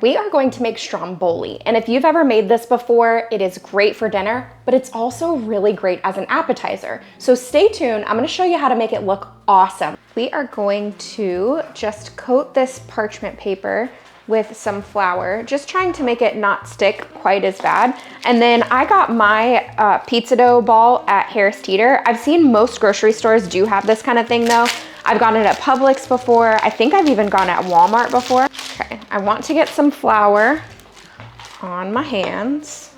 We are going to make Stromboli, and if you've ever made this before, it is great for dinner, but it's also really great as an appetizer. So stay tuned, I'm gonna show you how to make it look awesome. We are going to just coat this parchment paper with some flour, just trying to make it not stick quite as bad. And then I got my pizza dough ball at Harris Teeter. I've seen most grocery stores do have this kind of thing though. I've gotten it at Publix before. I think I've even gone at Walmart before. Okay, I want to get some flour on my hands.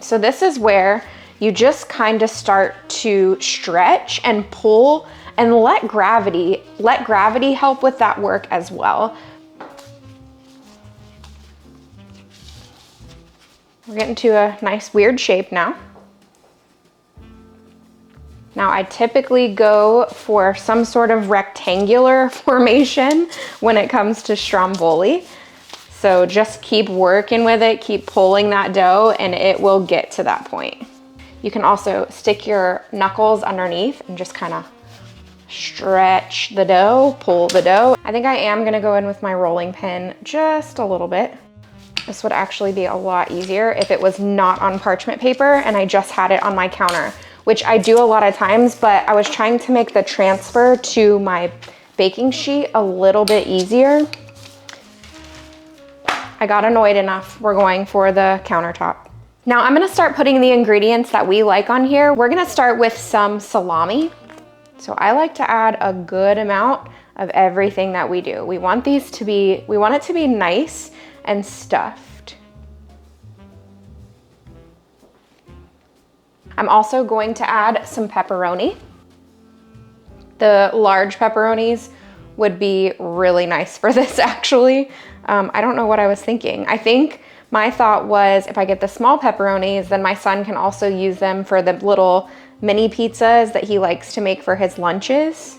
So this is where you just kind of start to stretch and pull and let gravity help with that work as well. We're getting to a nice weird shape now. Now I typically go for some sort of rectangular formation when it comes to Stromboli. So just keep working with it, keep pulling that dough, and it will get to that point. You can also stick your knuckles underneath and just kind of stretch the dough, pull the dough. I think I am gonna go in with my rolling pin just a little bit. This would actually be a lot easier if it was not on parchment paper and I just had it on my counter, which I do a lot of times, but I was trying to make the transfer to my baking sheet a little bit easier. I got annoyed enough. We're going for the countertop. Now I'm gonna start putting the ingredients that we like on here. We're gonna start with some salami. So I like to add a good amount of everything that we do. We want it to be nice and stuffed. I'm also going to add some pepperoni. The large pepperonis would be really nice for this actually. I don't know what I was thinking. I think my thought was if I get the small pepperonis, then my son can also use them for the little mini pizzas that he likes to make for his lunches.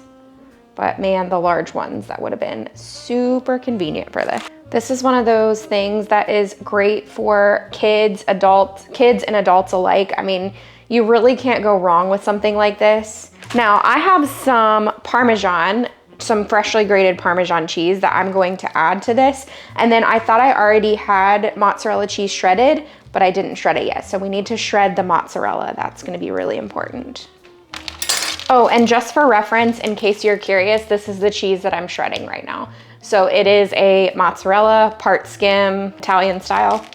But man, the large ones, that would have been super convenient for this. This is one of those things that is great for kids and adults alike. I mean, you really can't go wrong with something like this. Now, I have some Parmesan, some freshly grated Parmesan cheese that I'm going to add to this. And then I thought I already had mozzarella cheese shredded, but I didn't shred it yet. So we need to shred the mozzarella. That's gonna be really important. Oh, and just for reference, in case you're curious, this is the cheese that I'm shredding right now. So it is a mozzarella, part skim, Italian style.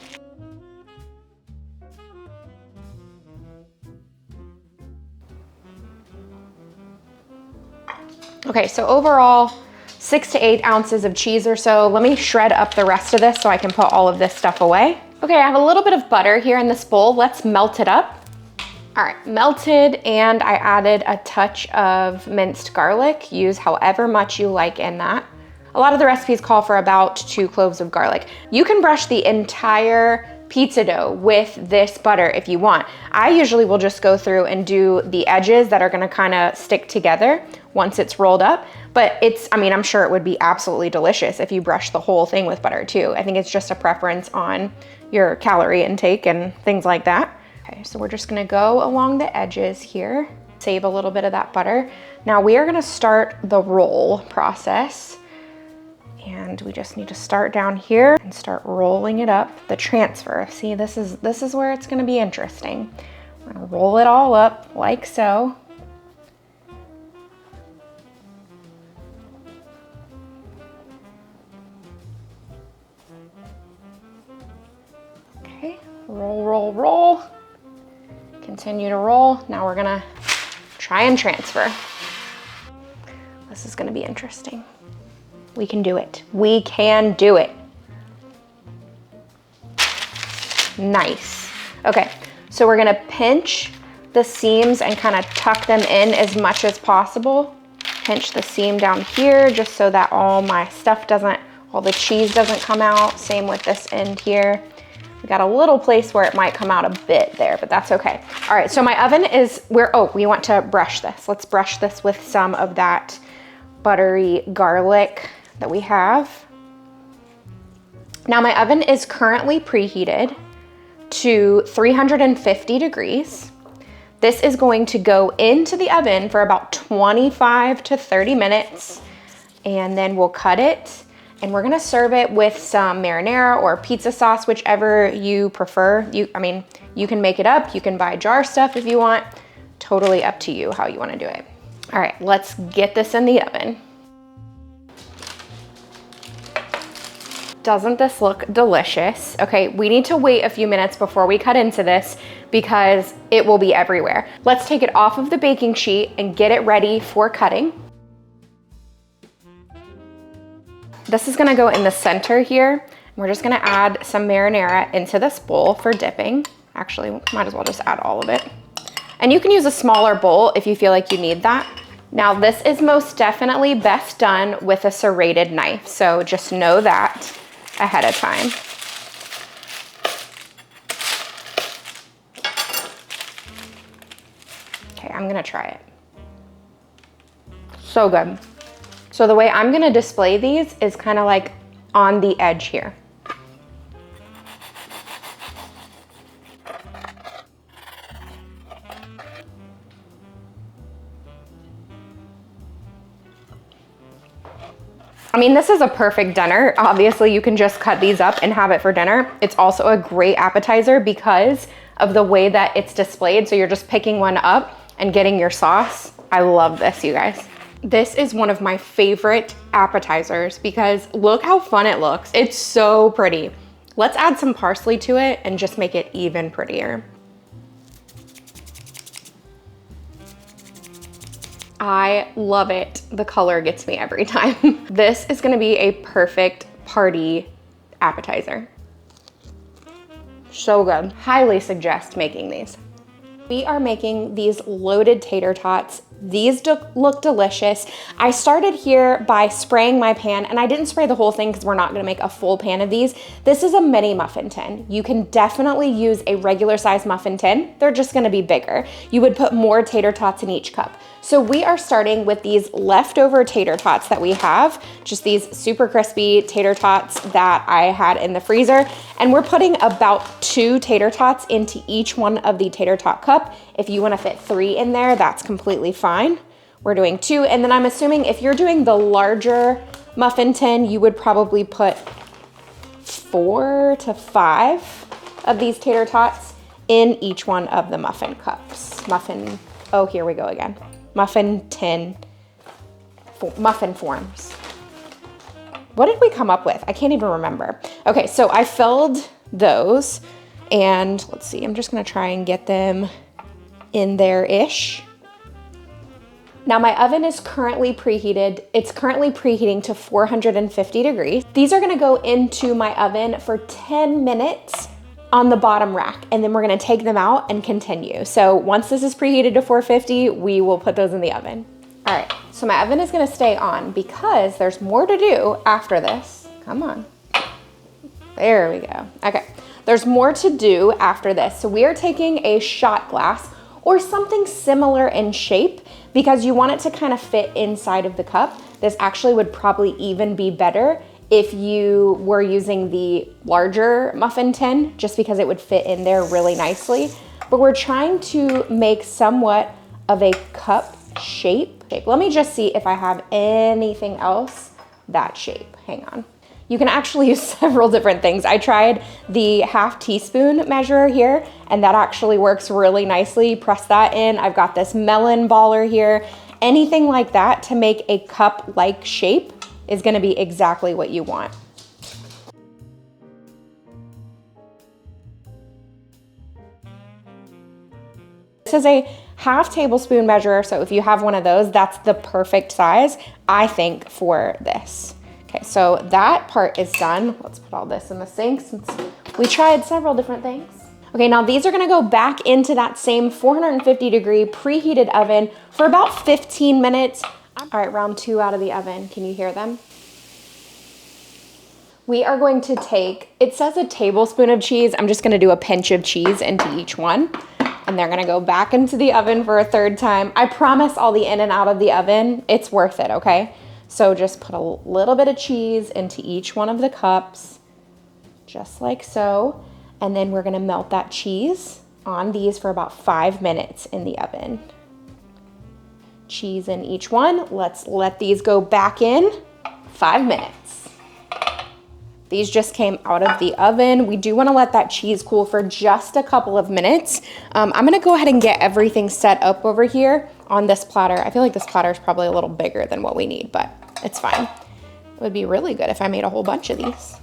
Okay, so overall, 6 to 8 ounces of cheese or so. Let me shred up the rest of this so I can put all of this stuff away. Okay, I have a little bit of butter here in this bowl. Let's melt it up. All right, melted, and I added a touch of minced garlic. Use however much you like in that. A lot of the recipes call for about 2 cloves of garlic. You can brush the entire pizza dough with this butter if you want. I usually will just go through and do the edges that are gonna kind of stick together once it's rolled up. But I'm sure it would be absolutely delicious if you brush the whole thing with butter too. I think it's just a preference on your calorie intake and things like that. Okay, so we're just gonna go along the edges here, save a little bit of that butter. Now we are gonna start the roll process. And we just need to start down here and start rolling it up, the transfer. See, this is where it's gonna be interesting. We're gonna roll it all up like so. Okay, roll, roll, roll. Continue to roll. Now we're gonna try and transfer. This is gonna be interesting. We can do it. We can do it. Nice. Okay, so we're gonna pinch the seams and kind of tuck them in as much as possible. Pinch the seam down here just so that all the cheese doesn't come out. Same with this end here. We got a little place where it might come out a bit there, but that's okay. All right, so my oven is we want to brush this. Let's brush this with some of that buttery garlic that we have. Now my oven is currently preheated to 350 degrees. This is going to go into the oven for about 25 to 30 minutes, and then we'll cut it. And we're gonna serve it with some marinara or pizza sauce, whichever you prefer. You can make it up, you can buy jar stuff if you want. Totally up to you how you wanna do it. All right, let's get this in the oven. Doesn't this look delicious? Okay, we need to wait a few minutes before we cut into this because it will be everywhere. Let's take it off of the baking sheet and get it ready for cutting. This is gonna go in the center here. We're just gonna add some marinara into this bowl for dipping. Actually, might as well just add all of it. And you can use a smaller bowl if you feel like you need that. Now this is most definitely best done with a serrated knife, so just know that ahead of time. Okay, I'm gonna try it. So good. So the way I'm gonna display these is kind of like on the edge here. I mean, this is a perfect dinner. Obviously, you can just cut these up and have it for dinner. It's also a great appetizer because of the way that it's displayed. So you're just picking one up and getting your sauce. I love this, you guys. This is one of my favorite appetizers because look how fun it looks. It's so pretty. Let's add some parsley to it and just make it even prettier. I love it. The color gets me every time. This is gonna be a perfect party appetizer. So good. Highly suggest making these. We are making these loaded tater tots. These look delicious. I started here by spraying my pan, and I didn't spray the whole thing because we're not gonna make a full pan of these. This is a mini muffin tin. You can definitely use a regular size muffin tin. They're just gonna be bigger. You would put more tater tots in each cup. So we are starting with these leftover tater tots that we have, just these super crispy tater tots that I had in the freezer. And we're putting about 2 tater tots into each one of the tater tot cup. If you wanna fit 3 in there, that's completely fine. We're doing 2, and then I'm assuming if you're doing the larger muffin tin, you would probably put 4 to 5 of these tater tots in each one of the muffin cups. Oh, here we go again. Muffin tin, muffin forms. What did we come up with? I can't even remember. Okay, so I filled those, and let's see, I'm just gonna try and get them in there-ish. Now my oven is currently preheated. It's currently preheating to 450 degrees. These are gonna go into my oven for 10 minutes on the bottom rack, and then we're gonna take them out and continue. So once this is preheated to 450, we will put those in the oven. All right, so my oven is gonna stay on because there's more to do after this. Come on. There we go. Okay, there's more to do after this. So we are taking a shot glass or something similar in shape because you want it to kind of fit inside of the cup. This actually would probably even be better if you were using the larger muffin tin, just because it would fit in there really nicely. But we're trying to make somewhat of a cup shape. Let me just see if I have anything else that shape. Hang on. You can actually use several different things. I tried the half teaspoon measure here, and that actually works really nicely. Press that in. I've got this melon baller here. Anything like that to make a cup-like shape is gonna be exactly what you want. This is a half tablespoon measure, so if you have one of those, that's the perfect size, I think, for this. Okay, so that part is done. Let's put all this in the sink since we tried several different things. Okay, now these are gonna go back into that same 450 degree preheated oven for about 15 minutes. All right, round 2 out of the oven. Can you hear them? We are going to take, it says a tablespoon of cheese. I'm just gonna do a pinch of cheese into each one, and they're gonna go back into the oven for a 3rd time. I promise all the in and out of the oven, it's worth it, okay? So just put a little bit of cheese into each one of the cups, just like so. And then we're gonna melt that cheese on these for about 5 minutes in the oven. Cheese in each one. Let's let these go back in 5 minutes. These just came out of the oven. We do want to let that cheese cool for just a couple of minutes. I'm going to go ahead and get everything set up over here on this platter. I feel like this platter is probably a little bigger than what we need, but it's fine. It would be really good if I made a whole bunch of these.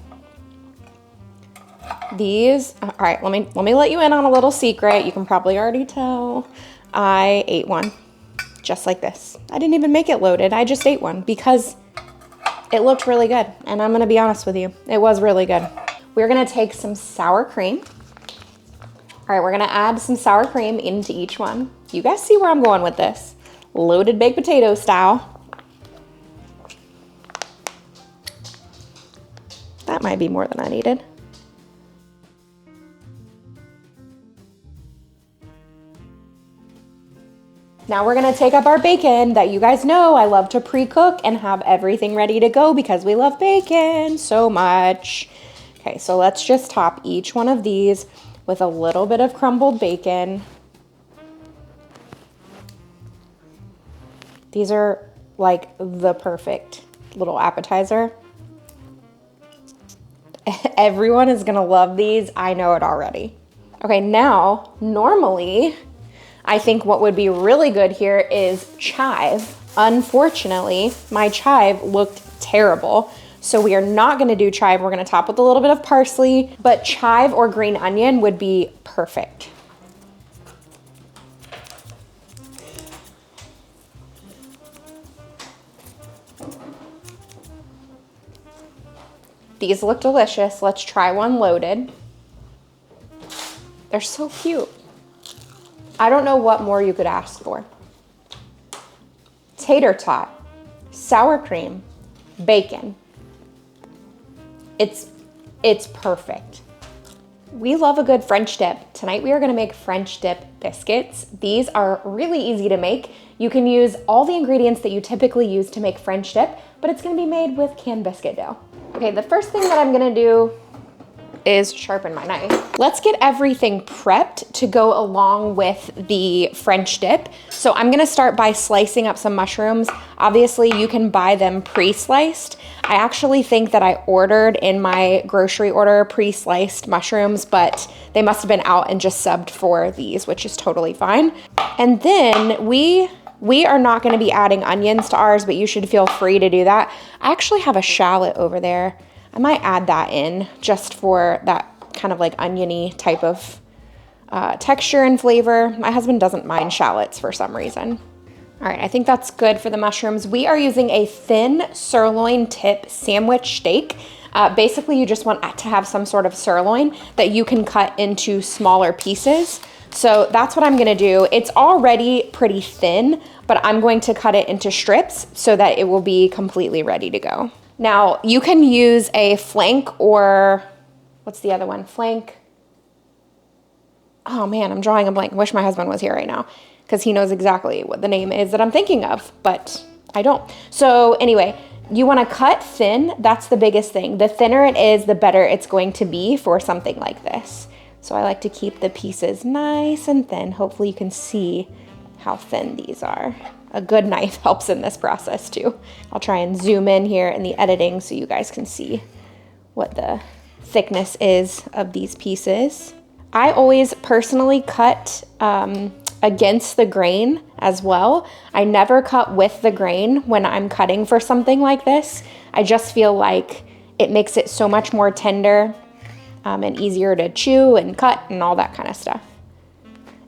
All right, let me let you in on a little secret. You can probably already tell. I ate one just like this. I didn't even make it loaded. I just ate one because it looked really good. And I'm gonna be honest with you, it was really good. We're gonna take some sour cream. All right, we're gonna add some sour cream into each one. You guys see where I'm going with this. Loaded baked potato style. That might be more than I needed. Now we're gonna take up our bacon that you guys know I love to pre-cook and have everything ready to go because we love bacon so much. Okay, so let's just top each one of these with a little bit of crumbled bacon. These are like the perfect little appetizer. Everyone is gonna love these. I know it already. Okay, now, normally, I think what would be really good here is chive. Unfortunately, my chive looked terrible. So we are not gonna do chive. We're gonna top with a little bit of parsley, but chive or green onion would be perfect. These look delicious. Let's try one loaded. They're so cute. I don't know what more you could ask for. Tater tot, sour cream, bacon. It's perfect. We love a good French dip. Tonight we are gonna make French dip biscuits. These are really easy to make. You can use all the ingredients that you typically use to make French dip, but it's gonna be made with canned biscuit dough. Okay, the first thing that I'm gonna do is sharpen my knife. Let's get everything prepped to go along with the French dip. So I'm gonna start by slicing up some mushrooms. Obviously you can buy them pre-sliced. I actually think that I ordered in my grocery order pre-sliced mushrooms, but they must have been out and just subbed for these, which is totally fine. And then we are not gonna be adding onions to ours, but you should feel free to do that. I actually have a shallot over there. I might add that in just for that kind of like oniony type of texture and flavor. My husband doesn't mind shallots for some reason. All right, I think that's good for the mushrooms. We are using a thin sirloin tip sandwich steak. Basically, you just want to have some sort of sirloin that you can cut into smaller pieces. So that's what I'm gonna do. It's already pretty thin, but I'm going to cut it into strips so that it will be completely ready to go. Now, you can use a flank or, what's the other one? Flank. Oh man, I'm drawing a blank. Wish my husband was here right now because he knows exactly what the name is that I'm thinking of, but I don't. So anyway, you wanna cut thin. That's the biggest thing. The thinner it is, the better it's going to be for something like this. So I like to keep the pieces nice and thin. Hopefully you can see how thin these are. A good knife helps in this process too. I'll try and zoom in here in the editing so you guys can see what the thickness is of these pieces. I always personally cut against the grain as well. I never cut with the grain when I'm cutting for something like this. I just feel like it makes it so much more tender and easier to chew and cut and all that kind of stuff.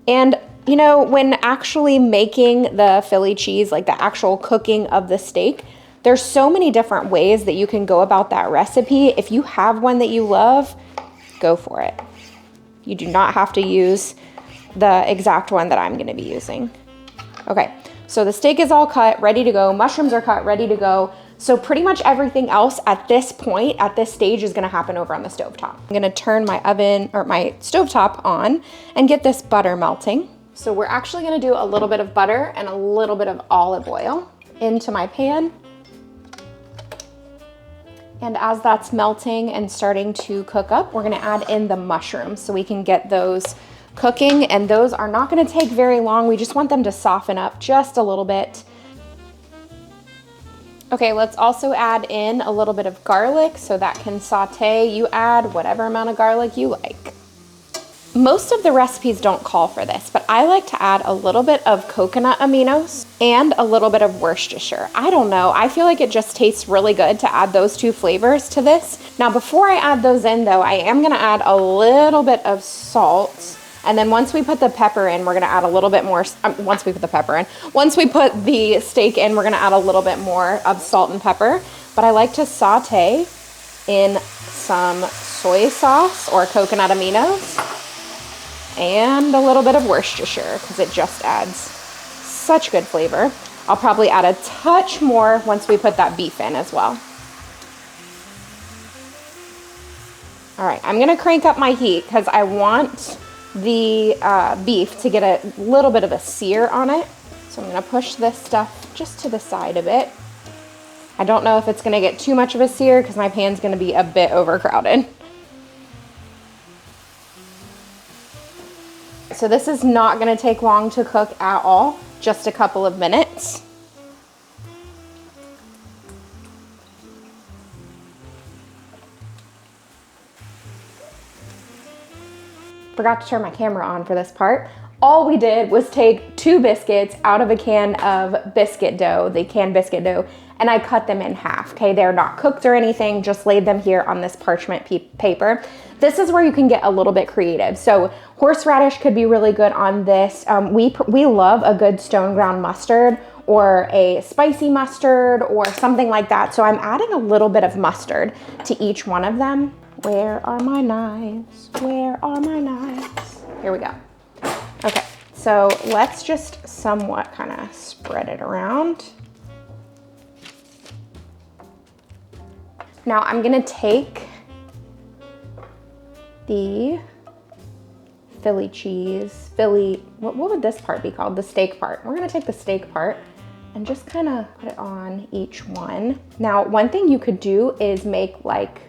And you know, when actually making the Philly cheese, like the actual cooking of the steak, there's so many different ways that you can go about that recipe. If you have one that you love, go for it. You do not have to use the exact one that I'm gonna be using. Okay, so the steak is all cut, ready to go. Mushrooms are cut, ready to go. So pretty much everything else at this point, at this stage, is gonna happen over on the stovetop. I'm gonna turn my oven or my stovetop on and get this butter melting. So we're actually gonna do a little bit of butter and a little bit of olive oil into my pan. And as that's melting and starting to cook up, we're gonna add in the mushrooms so we can get those cooking. And those are not gonna take very long. We just want them to soften up just a little bit. Okay, let's also add in a little bit of garlic so that can saute. You add whatever amount of garlic you like. Most of the recipes don't call for this, but I like to add a little bit of coconut aminos and a little bit of Worcestershire. I don't know, I feel like it just tastes really good to add those two flavors to this. Now, before I add those in though, I am gonna add a little bit of salt. And then once we put the pepper in, we're gonna add a little bit more, once we put the steak in, we're gonna add a little bit more of salt and pepper. But I like to saute in some soy sauce or coconut aminos and a little bit of Worcestershire because it just adds such good flavor. I'll probably add a touch more once we put that beef in as well. All right, I'm gonna crank up my heat because I want the beef to get a little bit of a sear on it. So I'm gonna push this stuff just to the side a bit. I don't know if it's gonna get too much of a sear because my pan's gonna be a bit overcrowded. So this is not gonna take long to cook at all, just a couple of minutes. Forgot to turn my camera on for this part. All we did was take 2 biscuits out of a can of biscuit dough, the canned biscuit dough, and I cut them in half, okay? They're not cooked or anything, just laid them here on this parchment paper. This is where you can get a little bit creative. So horseradish could be really good on this. We love a good stone ground mustard or a spicy mustard or something like that. So I'm adding a little bit of mustard to each one of them. Where are my knives? Where are my knives? Here we go. Okay, so let's just somewhat kind of spread it around. Now I'm gonna take the Philly cheese, what would this part be called? The steak part. We're gonna take the steak part and just kind of put it on each one. Now, one thing you could do is make like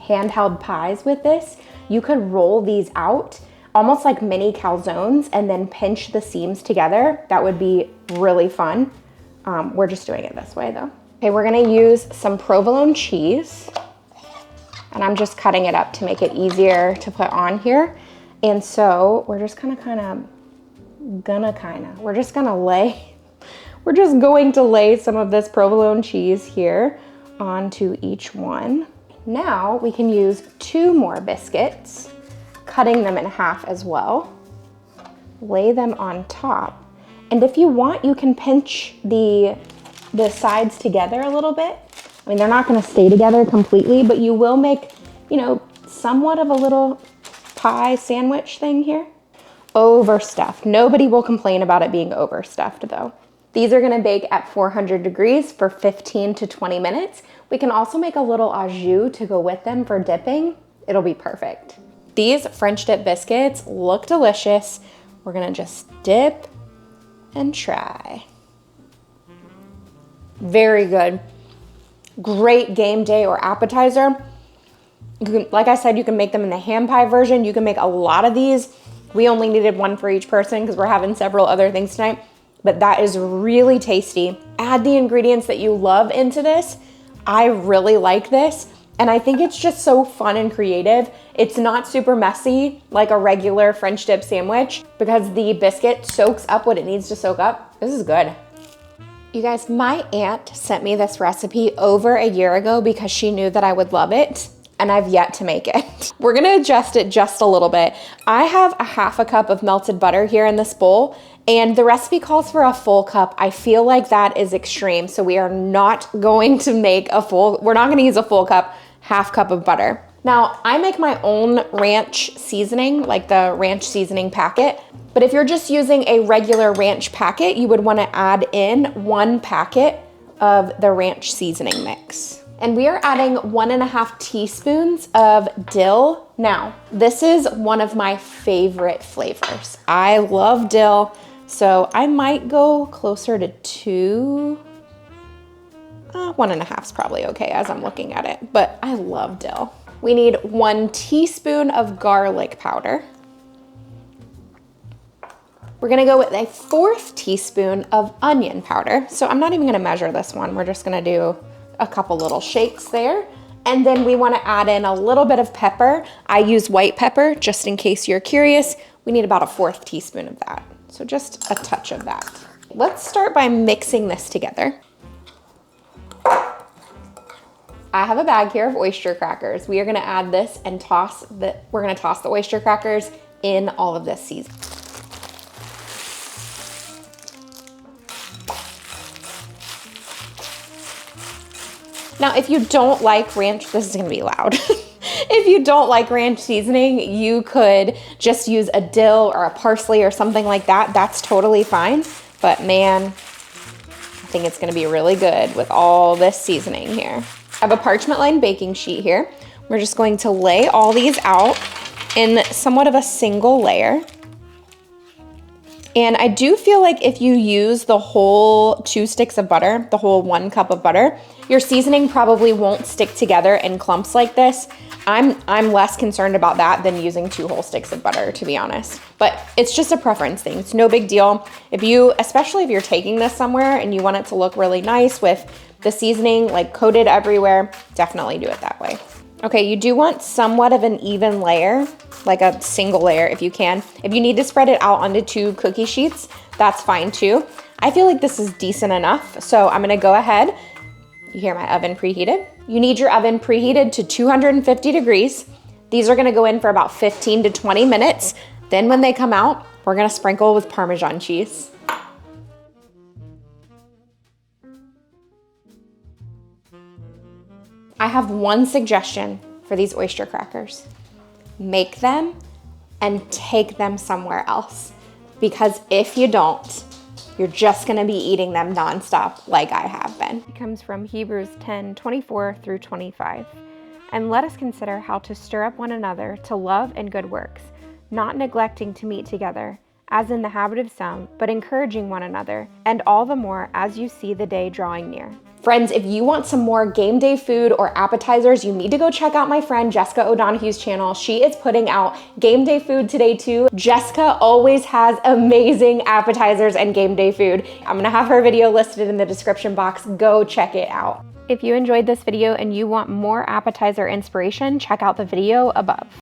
handheld pies with this. You could roll these out almost like mini calzones and then pinch the seams together. That would be really fun. We're just doing it this way though. Okay, we're gonna use some provolone cheese and I'm just cutting it up to make it easier to put on here. And so we're just we're just going to lay some of this provolone cheese here onto each one. Now we can use 2 more biscuits, cutting them in half as well. Lay them on top. And if you want, you can pinch the sides together a little bit. I mean, they're not gonna stay together completely, but you will make, you know, somewhat of a little pie sandwich thing here. Overstuffed. Nobody will complain about it being overstuffed though. These are gonna bake at 400 degrees for 15 to 20 minutes. We can also make a little au jus to go with them for dipping. It'll be perfect. These French dip biscuits look delicious. We're gonna just dip and try. Very good. Great game day or appetizer. Like I said, you can make them in the ham pie version. You can make a lot of these. We only needed 1 for each person because we're having several other things tonight, but that is really tasty. Add the ingredients that you love into this. I really like this, and I think it's just so fun and creative. It's not super messy like a regular French dip sandwich because the biscuit soaks up what it needs to soak up. This is good. You guys, my aunt sent me this recipe over a year ago because she knew that I would love it, and I've yet to make it. We're gonna adjust it just a little bit. I have a half a cup of melted butter here in this bowl, and the recipe calls for a full cup. I feel like that is extreme, so we are not going to make we're not gonna use a full cup, half cup of butter. Now, I make my own ranch seasoning, like the ranch seasoning packet, but if you're just using a regular ranch packet, you would wanna add in 1 packet of the ranch seasoning mix. And we are adding 1.5 teaspoons of dill. Now, this is one of my favorite flavors. I love dill, so I might go closer to 2. 1.5 is probably okay as I'm looking at it, but I love dill. We need 1 teaspoon of garlic powder. We're gonna go with a 1/4 teaspoon of onion powder. So I'm not even gonna measure this one. We're just gonna do a couple little shakes there. And then we wanna add in a little bit of pepper. I use white pepper, just in case you're curious. We need about a 1/4 teaspoon of that. So just a touch of that. Let's start by mixing this together. I have a bag here of oyster crackers. We are gonna add this and we're gonna toss the oyster crackers in all of this seasoning. Now, if you don't like ranch, this is gonna be loud. If you don't like ranch seasoning, you could just use a dill or a parsley or something like that. That's totally fine. But man, I think it's gonna be really good with all this seasoning here. I have a parchment lined baking sheet here. We're just going to lay all these out in somewhat of a single layer. And I do feel like if you use the whole 2 sticks of butter, the whole 1 cup of butter, your seasoning probably won't stick together in clumps like this. I'm less concerned about that than using 2 whole sticks of butter, to be honest. But it's just a preference thing. It's no big deal. Especially if you're taking this somewhere and you want it to look really nice with the seasoning like coated everywhere, definitely do it that way. Okay, you do want somewhat of an even layer, like a single layer if you can. If you need to spread it out onto 2 cookie sheets, that's fine too. I feel like this is decent enough, so I'm gonna go ahead. You hear my oven preheated? You need your oven preheated to 250 degrees. These are gonna go in for about 15 to 20 minutes. Then when they come out, we're gonna sprinkle with Parmesan cheese. I have one suggestion for these oyster crackers. Make them and take them somewhere else. Because if you don't, you're just gonna be eating them nonstop like I have been. It comes from Hebrews 10:24 through 25. And let us consider how to stir up one another to love and good works, not neglecting to meet together, as in the habit of some, but encouraging one another, and all the more as you see the day drawing near. Friends, if you want some more game day food or appetizers, you need to go check out my friend Jessica O'Donoghue's channel. She is putting out game day food today too. Jessica always has amazing appetizers and game day food. I'm gonna have her video listed in the description box. Go check it out. If you enjoyed this video and you want more appetizer inspiration, check out the video above.